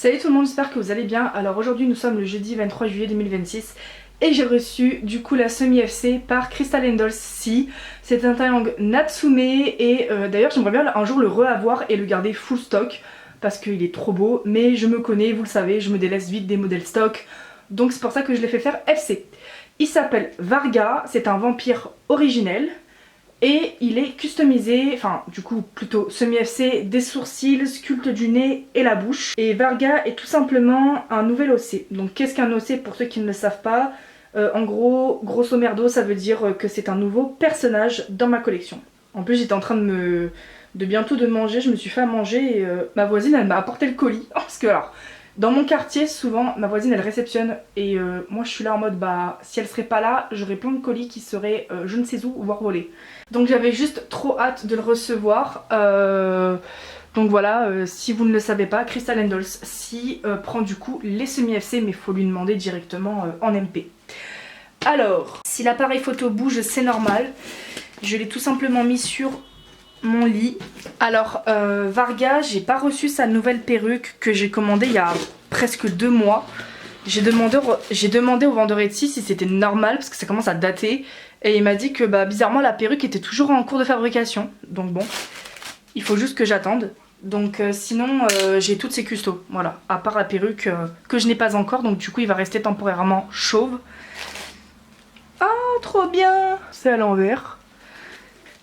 Salut tout le monde, j'espère que vous allez bien. Alors aujourd'hui nous sommes le jeudi 23 juillet 2026 et j'ai reçu du coup la Semi FC par Crystal & Dolls C. C'est un triangle Natsume et d'ailleurs j'aimerais bien un jour le re-avoir et le garder full stock parce qu'il est trop beau, mais je me connais, vous le savez, je me délaisse vite des modèles stock, donc c'est pour ça que je l'ai fait faire FC. Il s'appelle Varga, c'est un vampire originel. Et il est customisé, enfin du coup plutôt semi-FC, des sourcils, sculpte du nez et la bouche. Et Varga est tout simplement un nouvel OC. Donc qu'est-ce qu'un OC pour ceux qui ne le savent pas? En gros, grosso merdo, ça veut dire que c'est un nouveau personnage dans ma collection. En plus j'étais en train de bientôt de manger, je me suis fait à manger et ma voisine elle m'a apporté le colis. Parce que alors, dans mon quartier souvent ma voisine elle réceptionne et moi je suis là en mode bah si elle serait pas là j'aurais plein de colis qui seraient je ne sais où voire volés. Donc j'avais juste trop hâte de le recevoir. Donc voilà, si vous ne le savez pas, Crystal & Dolls C prend du coup les semi-FC mais il faut lui demander directement en MP. Alors, si l'appareil photo bouge c'est normal. Je l'ai tout simplement mis sur mon lit. Alors Varga, j'ai pas reçu sa nouvelle perruque que j'ai commandée il y a presque 2 mois. J'ai demandé au vendeur Etsy si c'était normal parce que ça commence à dater. Et il m'a dit que bah, bizarrement la perruque était toujours en cours de fabrication. Donc bon, il faut juste que j'attende. Donc sinon j'ai toutes ces custos. Voilà, à part la perruque que je n'ai pas encore. Donc du coup il va rester temporairement chauve. Ah trop bien. C'est à l'envers.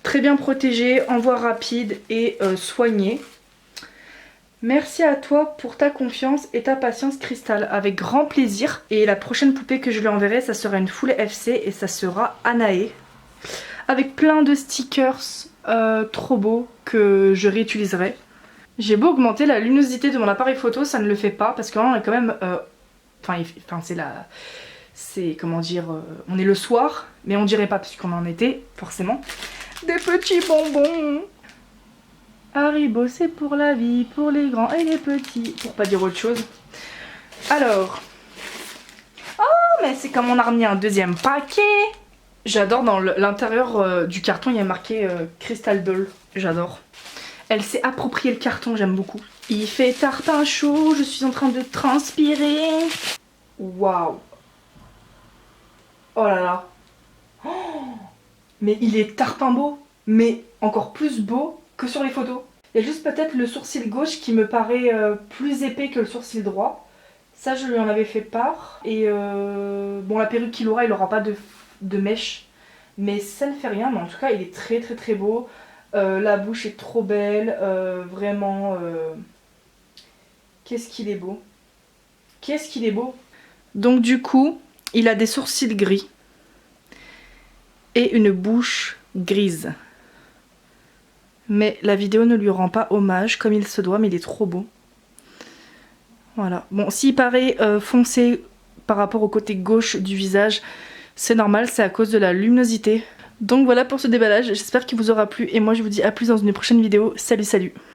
Très bien protégé, envoi rapide et soigné. Merci à toi pour ta confiance et ta patience Crystal, avec grand plaisir. Et la prochaine poupée que je lui enverrai, ça sera une full FC et ça sera Anae. Avec plein de stickers trop beaux que je réutiliserai. J'ai beau augmenter la luminosité de mon appareil photo, ça ne le fait pas parce qu'on est quand même... c'est comment dire... on est le soir, mais on dirait pas puisqu'on est en été, forcément. Des petits bonbons. Haribo c'est pour la vie, pour les grands et les petits, pour pas dire autre chose. Alors, oh mais c'est comme on a remis un deuxième paquet. J'adore dans l'intérieur du carton il y a marqué Crystal Doll, j'adore. Elle s'est approprié le carton, j'aime beaucoup. Il fait tarpin chaud, je suis en train de transpirer. Waouh. Oh là là. Oh, mais il est tarpin beau, mais encore plus beau que sur les photos. Il y a juste peut-être le sourcil gauche qui me paraît plus épais que le sourcil droit. Ça je lui en avais fait part. Et bon la perruque qu'il aura, il aura pas de mèche. Mais ça ne fait rien, mais en tout cas il est très très très beau. La bouche est trop belle, vraiment. Qu'est-ce qu'il est beau. Qu'est-ce qu'il est beau. Donc du coup, il a des sourcils gris. Et une bouche grise. Mais la vidéo ne lui rend pas hommage comme il se doit, mais il est trop beau. Voilà. Bon, s'il paraît foncé par rapport au côté gauche du visage, c'est normal, c'est à cause de la luminosité. Donc voilà pour ce déballage, j'espère qu'il vous aura plu et moi je vous dis à plus dans une prochaine vidéo. Salut salut!